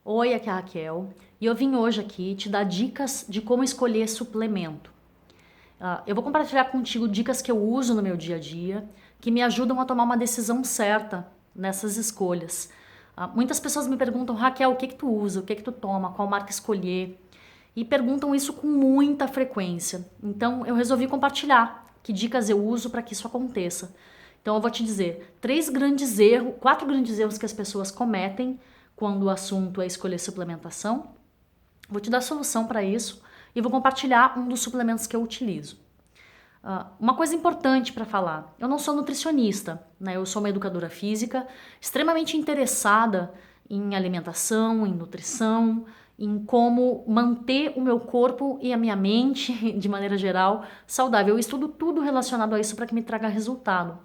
Oi, aqui é a Raquel e eu vim hoje aqui te dar dicas de como escolher suplemento. Eu vou compartilhar contigo dicas que eu uso no meu dia a dia que me ajudam a tomar uma decisão certa nessas escolhas. Muitas pessoas me perguntam, Raquel, o que que tu usa, o que que tu toma, qual marca escolher? E perguntam isso com muita frequência. Então eu resolvi compartilhar que dicas eu uso para que isso aconteça. Então eu vou te dizer quatro grandes erros que as pessoas cometem quando o assunto é escolher suplementação. Vou te dar solução para isso e vou compartilhar um dos suplementos que eu utilizo. Uma coisa importante para falar, eu não sou nutricionista, né? Eu sou uma educadora física, extremamente interessada em alimentação, em nutrição, em como manter o meu corpo e a minha mente, de maneira geral, saudável. Eu estudo tudo relacionado a isso para que me traga resultado.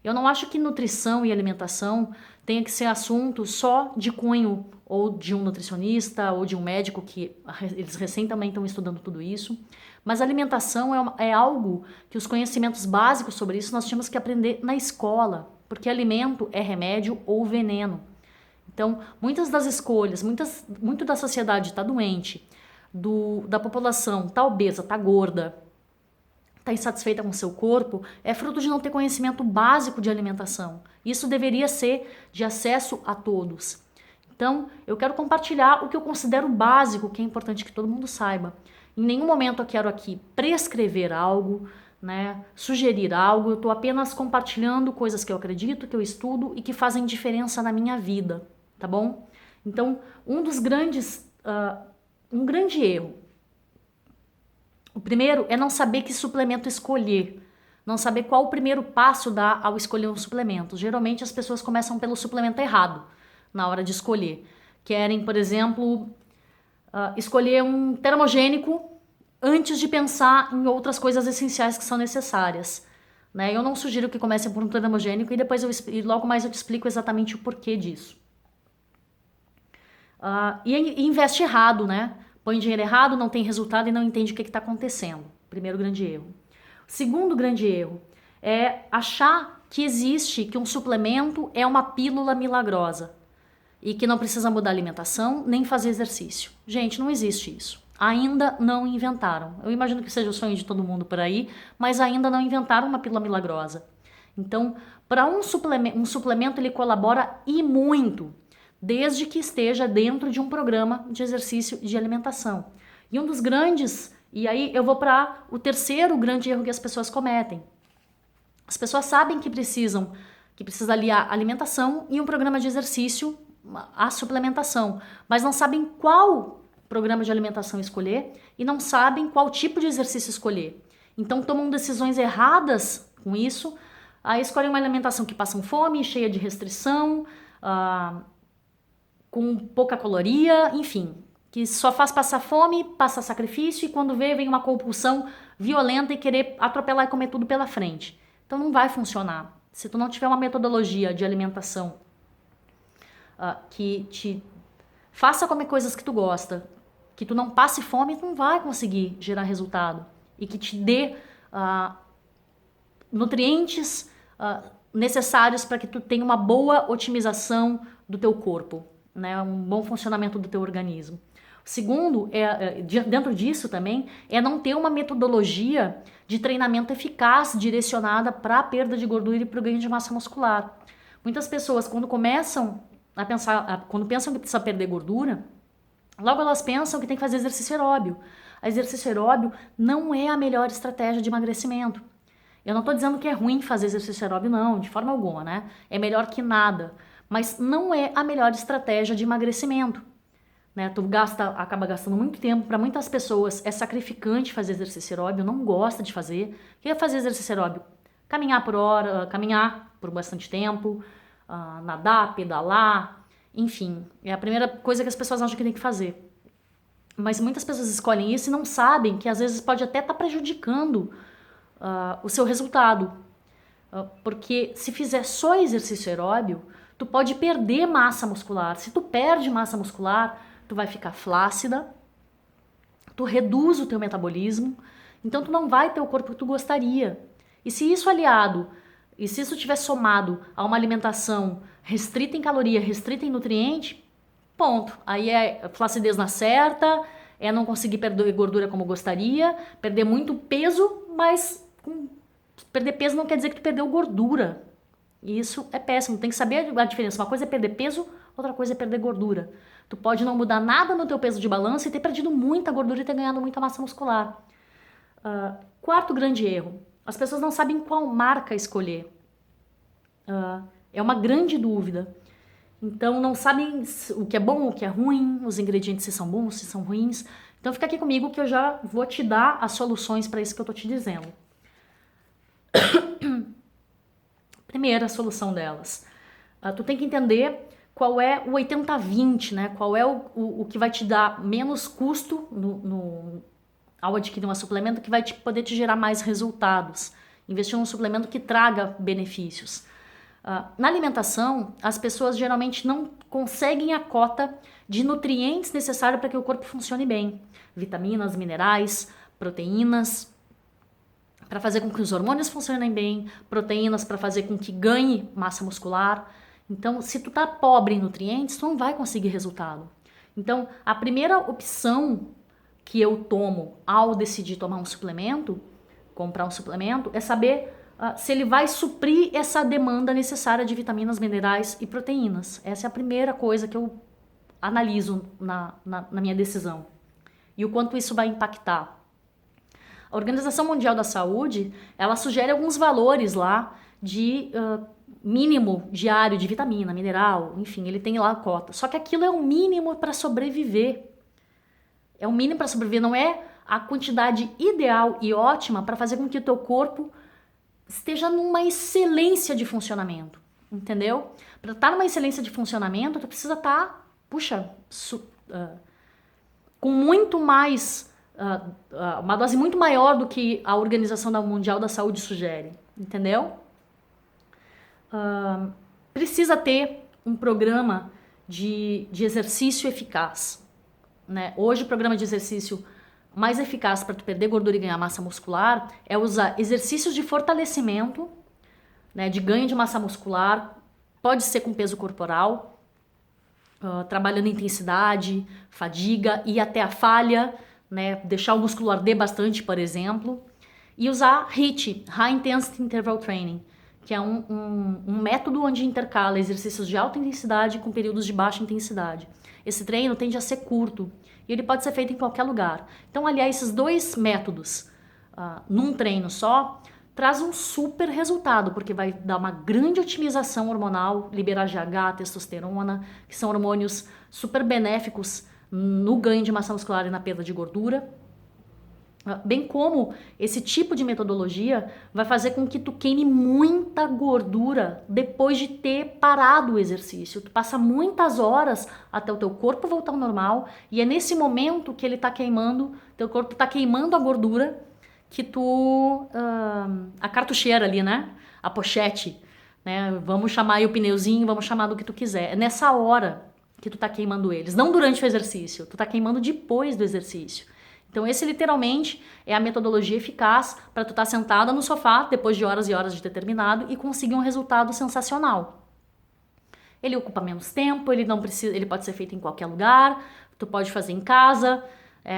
Eu não acho que nutrição e alimentação tenha que ser assunto só de cunho ou de um nutricionista ou de um médico, que eles recém também estão estudando tudo isso. Mas alimentação é algo que os conhecimentos básicos sobre isso nós tínhamos que aprender na escola, porque alimento é remédio ou veneno. Então, muitas das escolhas, muito da sociedade está doente, da população está obesa, está gorda, está insatisfeita com o seu corpo, é fruto de não ter conhecimento básico de alimentação. Isso deveria ser de acesso a todos. Então, eu quero compartilhar o que eu considero básico, que é importante que todo mundo saiba. Em nenhum momento eu quero aqui prescrever algo, né, sugerir algo, eu estou apenas compartilhando coisas que eu acredito, que eu estudo e que fazem diferença na minha vida, tá bom? Então, um grande erro. O primeiro é não saber que suplemento escolher, não saber qual o primeiro passo dar ao escolher um suplemento. Geralmente as pessoas começam pelo suplemento errado na hora de escolher. Querem, por exemplo, escolher um termogênico antes de pensar em outras coisas essenciais que são necessárias. Né? Eu não sugiro que comecem por um termogênico e logo mais eu te explico exatamente o porquê disso. E investe errado, né? Põe dinheiro errado, não tem resultado e não entende o que está acontecendo. Primeiro grande erro. Segundo grande erro é achar que um suplemento é uma pílula milagrosa e que não precisa mudar a alimentação nem fazer exercício. Gente, não existe isso. Ainda não inventaram. Eu imagino que seja o sonho de todo mundo por aí, mas ainda não inventaram uma pílula milagrosa. Então, para um suplemento ele colabora e muito, desde que esteja dentro de um programa de exercício e de alimentação. E um dos grandes, e aí eu vou para o terceiro grande erro que as pessoas cometem. As pessoas sabem que precisa aliar alimentação e um programa de exercício à suplementação, mas não sabem qual programa de alimentação escolher e não sabem qual tipo de exercício escolher. Então tomam decisões erradas com isso, aí escolhem uma alimentação que passam fome, cheia de restrição, com pouca caloria, enfim, que só faz passar fome, passa sacrifício e quando vem uma compulsão violenta e querer atropelar e comer tudo pela frente. Então não vai funcionar. Se tu não tiver uma metodologia de alimentação que te faça comer coisas que tu gosta, que tu não passe fome, tu não vai conseguir gerar resultado e que te dê nutrientes necessários para que tu tenha uma boa otimização do teu corpo, né? Um bom funcionamento do teu organismo. O segundo, dentro disso também, é não ter uma metodologia de treinamento eficaz direcionada para a perda de gordura e para o ganho de massa muscular. Muitas pessoas, quando pensam que precisa perder gordura, logo elas pensam que tem que fazer exercício aeróbio. Exercício aeróbio não é a melhor estratégia de emagrecimento. Eu não estou dizendo que é ruim fazer exercício aeróbio, não, de forma alguma, né? É melhor que nada, mas não é a melhor estratégia de emagrecimento. Né? Acaba gastando muito tempo. Para muitas pessoas é sacrificante fazer exercício aeróbio, não gosta de fazer. O que é fazer exercício aeróbio? Caminhar por bastante tempo, nadar, pedalar, enfim. É a primeira coisa que as pessoas acham que tem que fazer. Mas muitas pessoas escolhem isso e não sabem que às vezes pode até estar prejudicando o seu resultado. Porque se fizer só exercício aeróbio, tu pode perder massa muscular. Se tu perde massa muscular, tu vai ficar flácida, tu reduz o teu metabolismo, então tu não vai ter o corpo que tu gostaria. E se isso tiver somado a uma alimentação restrita em caloria, restrita em nutriente, Ponto. Aí é flacidez na certa, é não conseguir perder gordura como gostaria, perder muito peso, mas perder peso não quer dizer que tu perdeu gordura. E isso é péssimo, tem que saber a diferença. Uma coisa é perder peso, outra coisa é perder gordura. Tu pode não mudar nada no teu peso de balança e ter perdido muita gordura e ter ganhado muita massa muscular. Quarto grande erro, as pessoas não sabem qual marca escolher. É uma grande dúvida. Então não sabem o que é bom, o que é ruim, os ingredientes se são bons, se são ruins. Então fica aqui comigo que eu já vou te dar as soluções para isso que eu tô te dizendo. Primeira solução delas. Tu tem que entender qual é o 80-20, né? Qual é o que vai te dar menos custo ao adquirir um suplemento, que vai poder te gerar mais resultados. Investir num suplemento que traga benefícios. Na alimentação, as pessoas geralmente não conseguem a cota de nutrientes necessários para que o corpo funcione bem. Vitaminas, minerais, proteínas, para fazer com que os hormônios funcionem bem, proteínas para fazer com que ganhe massa muscular. Então, se tu tá pobre em nutrientes, tu não vai conseguir resultado. Então, a primeira opção que eu tomo ao decidir tomar um suplemento, comprar um suplemento, é saber se ele vai suprir essa demanda necessária de vitaminas, minerais e proteínas. Essa é a primeira coisa que eu analiso na minha decisão. E o quanto isso vai impactar. A Organização Mundial da Saúde, ela sugere alguns valores lá de mínimo diário de vitamina, mineral, enfim, ele tem lá a cota. Só que aquilo é o mínimo para sobreviver. É o mínimo para sobreviver, não é a quantidade ideal e ótima para fazer com que o teu corpo esteja numa excelência de funcionamento, entendeu? Para estar numa excelência de funcionamento, tu precisa estar, com muito mais, uma dose muito maior do que a Organização Mundial da Saúde sugere, entendeu? Precisa ter um programa de exercício eficaz, né? Hoje o programa de exercício mais eficaz para tu perder gordura e ganhar massa muscular é usar exercícios de fortalecimento, né, de ganho de massa muscular, pode ser com peso corporal, trabalhando intensidade, fadiga e até a falha, né, deixar o músculo arder bastante, por exemplo, e usar HIIT, High Intensity Interval Training, que é um método onde intercala exercícios de alta intensidade com períodos de baixa intensidade. Esse treino tende a ser curto e ele pode ser feito em qualquer lugar. Então, aliás, esses dois métodos num treino só traz um super resultado, porque vai dar uma grande otimização hormonal, liberar GH, testosterona, que são hormônios super benéficos no ganho de massa muscular e na perda de gordura. Bem como esse tipo de metodologia vai fazer com que tu queime muita gordura depois de ter parado o exercício. Tu passa muitas horas até o teu corpo voltar ao normal e é nesse momento que ele tá queimando, teu corpo tá queimando a gordura que a cartucheira ali, né? A pochete, né? Vamos chamar aí o pneuzinho, vamos chamar do que tu quiser. É nessa hora que tu tá queimando eles, não durante o exercício, tu tá queimando depois do exercício. Então esse literalmente é a metodologia eficaz para tu estar sentada no sofá depois de horas e horas de ter terminado e conseguir um resultado sensacional. Ele ocupa menos tempo, ele pode ser feito em qualquer lugar, tu pode fazer em casa,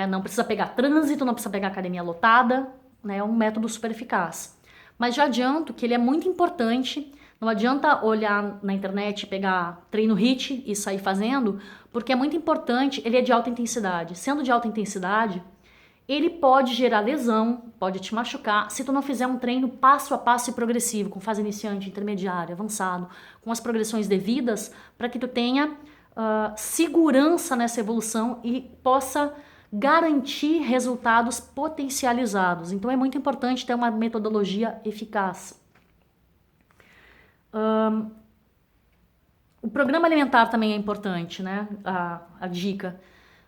não precisa pegar trânsito, não precisa pegar academia lotada, né? É um método super eficaz. Mas já adianto que ele é muito importante, não adianta olhar na internet, pegar treino HIIT e sair fazendo, porque é muito importante, ele é de alta intensidade. Sendo de alta intensidade, ele pode gerar lesão, pode te machucar, se tu não fizer um treino passo a passo e progressivo, com fase iniciante, intermediário, avançado, com as progressões devidas, para que tu tenha segurança nessa evolução e possa garantir resultados potencializados. Então é muito importante ter uma metodologia eficaz. O programa alimentar também é importante, né? A dica.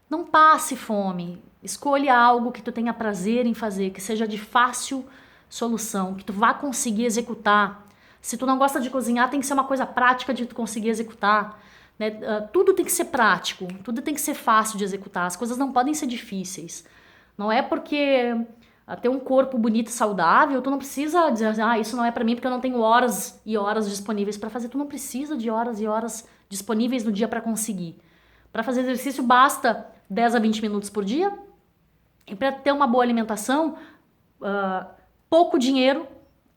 Não passe fome. Escolha algo que tu tenha prazer em fazer, que seja de fácil solução, que tu vá conseguir executar. Se tu não gosta de cozinhar, tem que ser uma coisa prática de tu conseguir executar. Né? Tudo tem que ser prático, tudo tem que ser fácil de executar. As coisas não podem ser difíceis. Não é porque ter um corpo bonito e saudável, tu não precisa dizer, isso não é pra mim porque eu não tenho horas e horas disponíveis pra fazer. Tu não precisa de horas e horas disponíveis no dia pra conseguir. Para fazer exercício basta 10 a 20 minutos por dia. E para ter uma boa alimentação, pouco dinheiro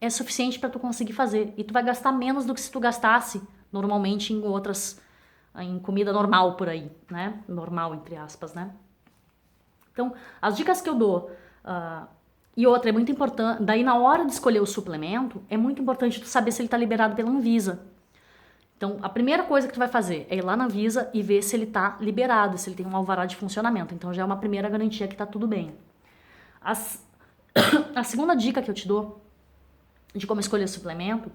é suficiente para tu conseguir fazer. E tu vai gastar menos do que se tu gastasse normalmente em comida normal por aí, né? Normal, entre aspas, né? Então, as dicas que eu dou... e outra, é muito importante... Daí, na hora de escolher o suplemento, é muito importante tu saber se ele está liberado pela Anvisa. Então, a primeira coisa que tu vai fazer é ir lá na Anvisa e ver se ele está liberado, se ele tem um alvará de funcionamento. Então, já é uma primeira garantia que está tudo bem. A segunda dica que eu te dou de como escolher suplemento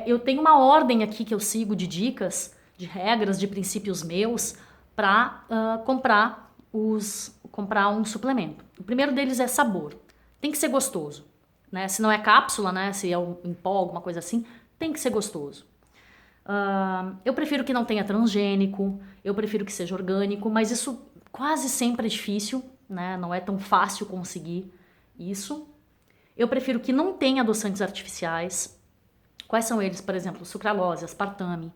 eu tenho uma ordem aqui que eu sigo de dicas, de regras, de princípios meus para comprar um suplemento. O primeiro deles é sabor. Tem que ser gostoso, né? Se não é cápsula, né? Se é em pó, alguma coisa assim, tem que ser gostoso. Eu prefiro que não tenha transgênico, eu prefiro que seja orgânico, mas isso quase sempre é difícil, né? Não é tão fácil conseguir isso. Eu prefiro que não tenha adoçantes artificiais. Quais são eles? Por exemplo, sucralose, aspartame.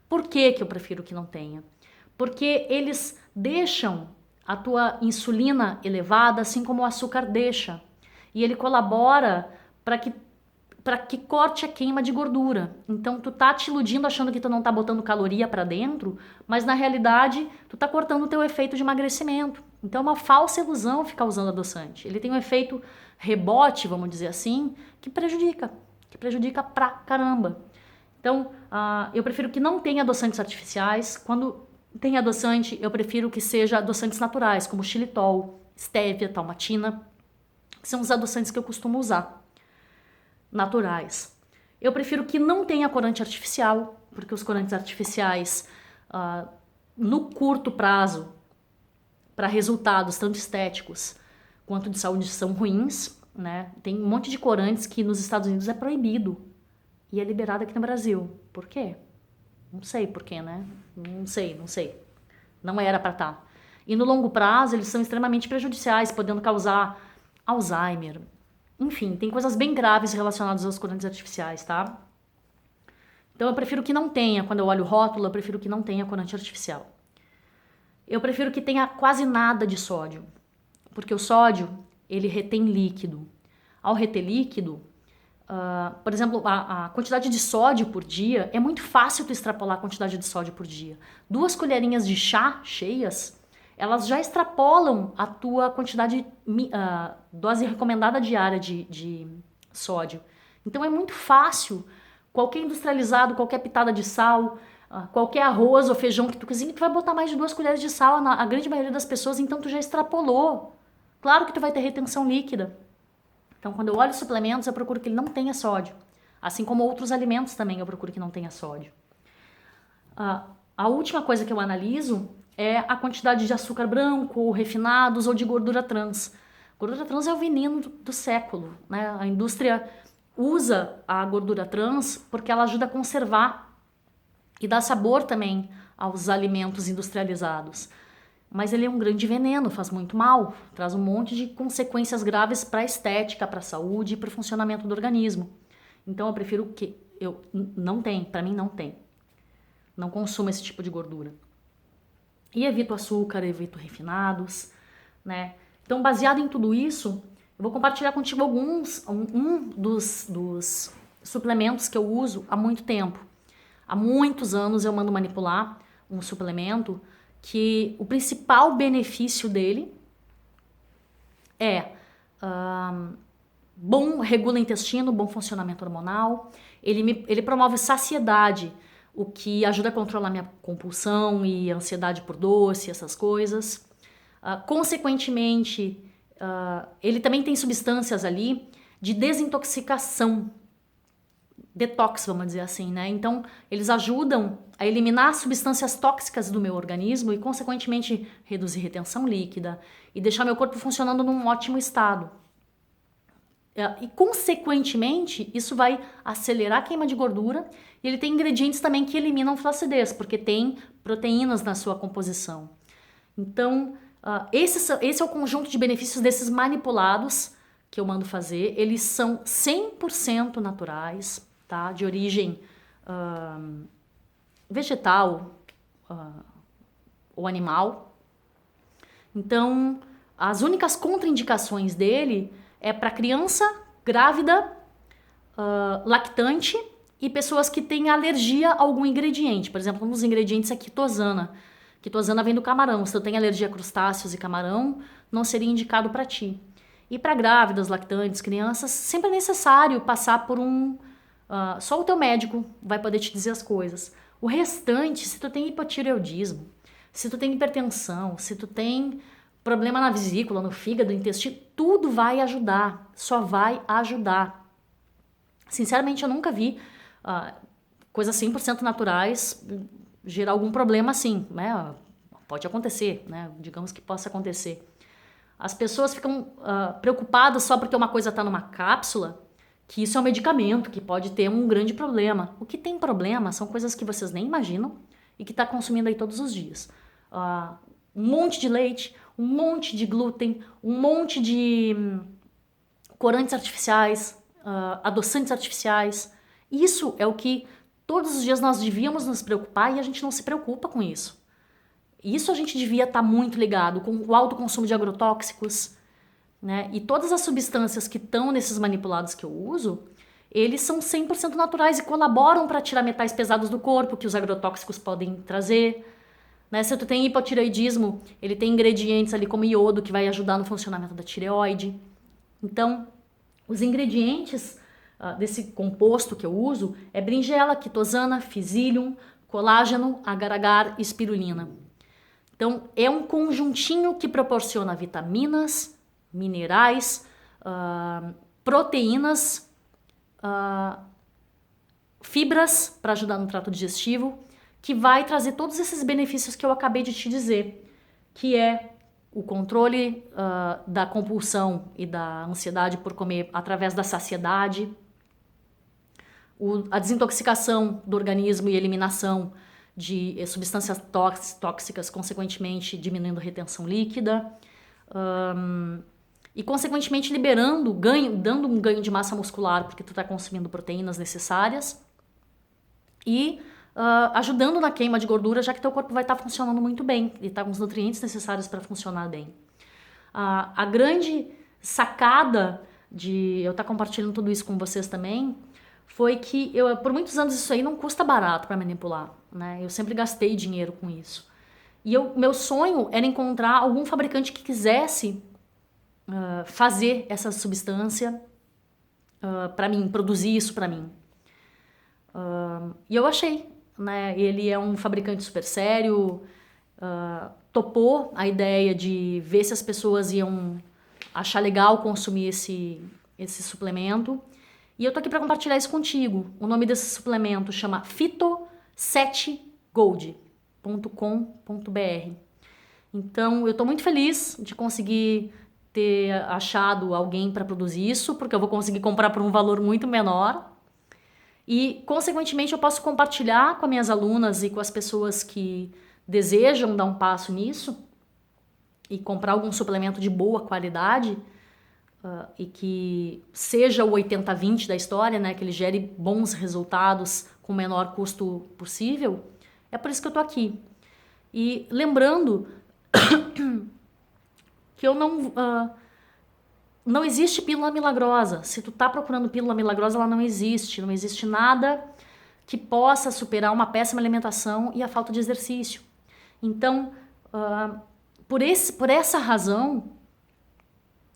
Por que eu prefiro que não tenha? Porque eles deixam a tua insulina elevada, assim como o açúcar deixa. E ele colabora para que corte a queima de gordura. Então, tu tá te iludindo achando que tu não tá botando caloria para dentro, mas na realidade, tu tá cortando o teu efeito de emagrecimento. Então, é uma falsa ilusão ficar usando adoçante. Ele tem um efeito rebote, vamos dizer assim, que prejudica pra caramba. Então, eu prefiro que não tenha adoçantes artificiais. Quando tem adoçante, eu prefiro que seja adoçantes naturais, como xilitol, estévia, talmatina, que são os adoçantes que eu costumo usar, naturais. Eu prefiro que não tenha corante artificial, porque os corantes artificiais, no curto prazo, para resultados tanto estéticos quanto de saúde, são ruins, né? Tem um monte de corantes que nos Estados Unidos é proibido e é liberado aqui no Brasil. Por quê? Não sei por quê, né? Não sei. Não era para estar. E no longo prazo, eles são extremamente prejudiciais, podendo causar Alzheimer. Enfim, tem coisas bem graves relacionadas aos corantes artificiais, tá? Então, eu prefiro que não tenha. Quando eu olho o rótulo, eu prefiro que não tenha corante artificial. Eu prefiro que tenha quase nada de sódio, porque o sódio, ele retém líquido. Ao reter líquido, por exemplo, a quantidade de sódio por dia, é muito fácil tu extrapolar a quantidade de sódio por dia. 2 colherinhas de chá cheias, elas já extrapolam a tua quantidade, dose recomendada diária de sódio. Então é muito fácil, qualquer industrializado, qualquer pitada de sal, qualquer arroz ou feijão que tu cozinha, tu vai botar mais de 2 colheres de sal, a grande maioria das pessoas, então tu já extrapolou. Claro que tu vai ter retenção líquida. Então, quando eu olho suplementos, eu procuro que ele não tenha sódio. Assim como outros alimentos também eu procuro que não tenha sódio. A última coisa que eu analiso é a quantidade de açúcar branco, ou refinados ou de gordura trans. Gordura trans é o veneno do século, né? A indústria usa a gordura trans porque ela ajuda a conservar e dá sabor também aos alimentos industrializados. Mas ele é um grande veneno, faz muito mal, traz um monte de consequências graves para a estética, para a saúde e para o funcionamento do organismo. Então eu prefiro que para mim não tem. Não consumo esse tipo de gordura. E evito açúcar, evito refinados, né? Então, baseado em tudo isso, eu vou compartilhar contigo um dos suplementos que eu uso há muito tempo. Há muitos anos eu mando manipular um suplemento que o principal benefício dele é regula o intestino, bom funcionamento hormonal, ele promove saciedade, o que ajuda a controlar minha compulsão e ansiedade por doce, essas coisas. Consequentemente, ele também tem substâncias ali de desintoxicação, detox, vamos dizer assim, né? Então, eles ajudam a eliminar substâncias tóxicas do meu organismo e, consequentemente, reduzir retenção líquida e deixar meu corpo funcionando num ótimo estado. E, consequentemente, isso vai acelerar a queima de gordura e ele tem ingredientes também que eliminam flacidez, porque tem proteínas na sua composição. Então, esse é o conjunto de benefícios desses manipulados que eu mando fazer. Eles são 100% naturais, tá? De origem vegetal ou animal. Então, as únicas contraindicações dele é para criança grávida, lactante e pessoas que têm alergia a algum ingrediente. Por exemplo, um dos ingredientes é quitosana. Quitosana vem do camarão. Se tu tem alergia a crustáceos e camarão, não seria indicado para ti. E para grávidas, lactantes, crianças, sempre é necessário passar por só o teu médico vai poder te dizer as coisas. O restante, se tu tem hipotireoidismo, se tu tem hipertensão, se tu tem problema na vesícula, no fígado, no intestino, tudo vai ajudar. Só vai ajudar. Sinceramente, eu nunca vi coisas 100% naturais gerar algum problema assim, né? Pode acontecer, né? Digamos que possa acontecer. As pessoas ficam preocupadas só porque uma coisa está numa cápsula, que isso é um medicamento, que pode ter um grande problema. O que tem problema são coisas que vocês nem imaginam e que está consumindo aí todos os dias. Um monte de leite, um monte de glúten, um monte de corantes artificiais, adoçantes artificiais. Isso é o que todos os dias nós devíamos nos preocupar e a gente não se preocupa com isso. Isso a gente devia estar muito ligado com o alto consumo de agrotóxicos, né? E todas as substâncias que estão nesses manipulados que eu uso, eles são 100% naturais e colaboram para tirar metais pesados do corpo que os agrotóxicos podem trazer. Né? Se tu tem hipotireoidismo, ele tem ingredientes ali como iodo que vai ajudar no funcionamento da tireoide. Então, os ingredientes desse composto que eu uso é berinjela, quitosana, psyllium, colágeno, agar-agar e espirulina. Então, é um conjuntinho que proporciona vitaminas, minerais, proteínas, fibras para ajudar no trato digestivo, que vai trazer todos esses benefícios que eu acabei de te dizer, que é o controle da compulsão e da ansiedade por comer através da saciedade, a desintoxicação do organismo e eliminação de substâncias tóxicas, consequentemente diminuindo a retenção líquida, e consequentemente liberando, dando um ganho de massa muscular, porque tu está consumindo proteínas necessárias, e ajudando na queima de gordura, já que teu corpo vai estar funcionando muito bem, e está com os nutrientes necessários para funcionar bem. A grande sacada de eu estar compartilhando tudo isso com vocês também foi que por muitos anos isso aí não custa barato para manipular, né? Eu sempre gastei dinheiro com isso. E meu sonho era encontrar algum fabricante que quisesse fazer essa substância para mim, produzir isso para mim. E eu achei, né? Ele é um fabricante super sério, topou a ideia de ver se as pessoas iam achar legal consumir esse suplemento. E eu tô aqui para compartilhar isso contigo. O nome desse suplemento chama Phyto7Gold.com.br. Então, eu tô muito feliz de conseguir ter achado alguém para produzir isso, porque eu vou conseguir comprar por um valor muito menor. E, consequentemente, eu posso compartilhar com as minhas alunas e com as pessoas que desejam dar um passo nisso e comprar algum suplemento de boa qualidade, e que seja o 80-20 da história, né? Que ele gere bons resultados com o menor custo possível. É por isso que eu tô aqui. E lembrando que eu não existe pílula milagrosa. Se tu tá procurando pílula milagrosa, ela não existe. Não existe nada que possa superar uma péssima alimentação e a falta de exercício. Então, por essa razão,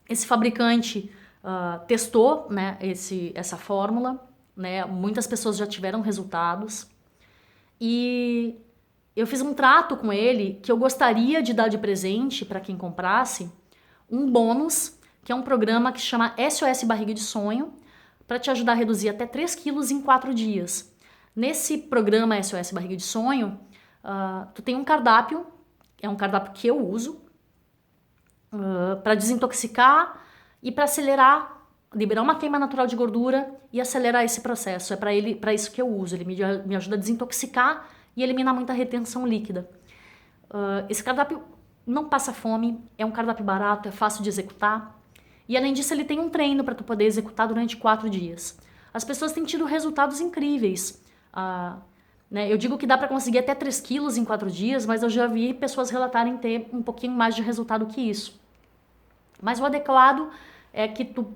esse fabricante testou, né, essa fórmula, né, muitas pessoas já tiveram resultados, e eu fiz um trato com ele que eu gostaria de dar de presente para quem comprasse um bônus, que é um programa que chama SOS Barriga de Sonho, para te ajudar a reduzir até 3 quilos em 4 dias. Nesse programa SOS Barriga de Sonho, tu tem um cardápio, é um cardápio que eu uso, para desintoxicar e para acelerar, liberar uma queima natural de gordura e acelerar esse processo. É para isso que eu uso. Ele me ajuda a desintoxicar e eliminar muita retenção líquida. Esse cardápio não passa fome, é um cardápio barato, é fácil de executar. E além disso, ele tem um treino para tu poder executar durante 4 dias. As pessoas têm tido resultados incríveis. né? Eu digo que dá para conseguir até 3 quilos em 4 dias, mas eu já vi pessoas relatarem ter um pouquinho mais de resultado que isso. Mas o adequado é que tu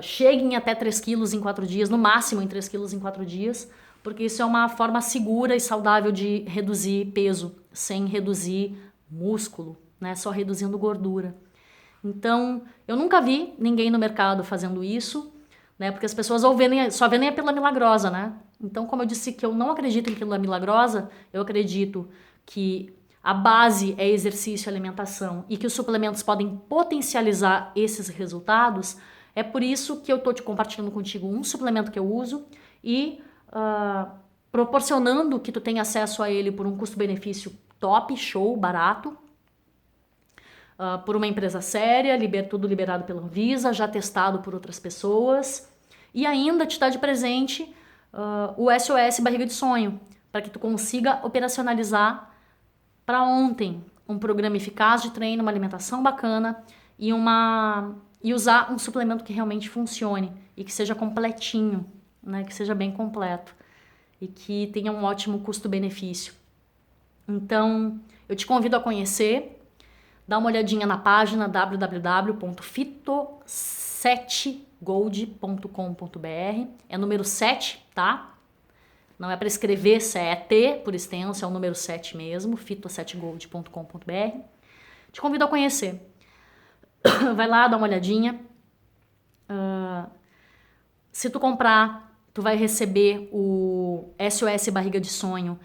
chegue em até 3 quilos em 4 dias, no máximo em 3 quilos em 4 dias, porque isso é uma forma segura e saudável de reduzir peso, sem reduzir músculo, né? Só reduzindo gordura. Então, eu nunca vi ninguém no mercado fazendo isso, né? Porque as pessoas só vendem a pílula milagrosa, né? Então, como eu disse que eu não acredito em pílula milagrosa, eu acredito que a base é exercício e alimentação e que os suplementos podem potencializar esses resultados. É por isso que eu tô te compartilhando contigo um suplemento que eu uso e proporcionando que tu tenha acesso a ele por um custo-benefício top, show, barato, por uma empresa séria, tudo liberado pela Anvisa, já testado por outras pessoas, e ainda te dá de presente o SOS Barriga de Sonho, para que tu consiga operacionalizar para ontem um programa eficaz de treino, uma alimentação bacana e usar um suplemento que realmente funcione e que seja completinho, né? Que seja bem completo e que tenha um ótimo custo-benefício. Então, eu te convido a conhecer. Dá uma olhadinha na página www.fito7gold.com.br. É número 7, tá? Não é para escrever CET por extenso, é o número 7 mesmo, fito7gold.com.br. Te convido a conhecer. Vai lá, dá uma olhadinha. Se tu comprar, tu vai receber o SOS Barriga de Sonho,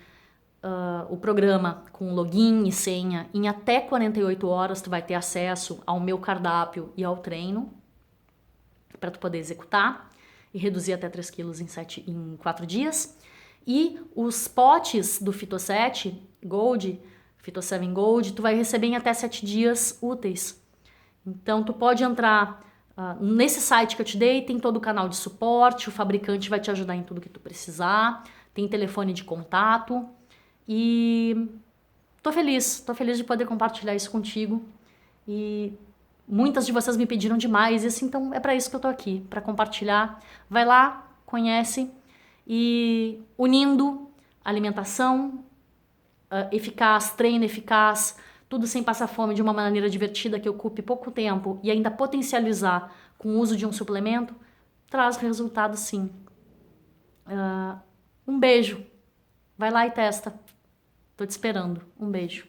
o programa com login e senha. Em até 48 horas tu vai ter acesso ao meu cardápio e ao treino para tu poder executar e reduzir até 3 quilos em 4 dias. E os potes do Fito7 Gold, Fito7 Gold, tu vai receber em até 7 dias úteis. Então tu pode entrar nesse site que eu te dei, tem todo o canal de suporte, o fabricante vai te ajudar em tudo que tu precisar, tem telefone de contato. E tô feliz de poder compartilhar isso contigo. E muitas de vocês me pediram demais, e assim, então é para isso que eu tô aqui, para compartilhar. Vai lá, conhece, e unindo alimentação eficaz, treino eficaz, tudo sem passar fome, de uma maneira divertida que ocupe pouco tempo e ainda potencializar com o uso de um suplemento, traz resultado sim. Um beijo. Vai lá e testa. Tô te esperando. Um beijo.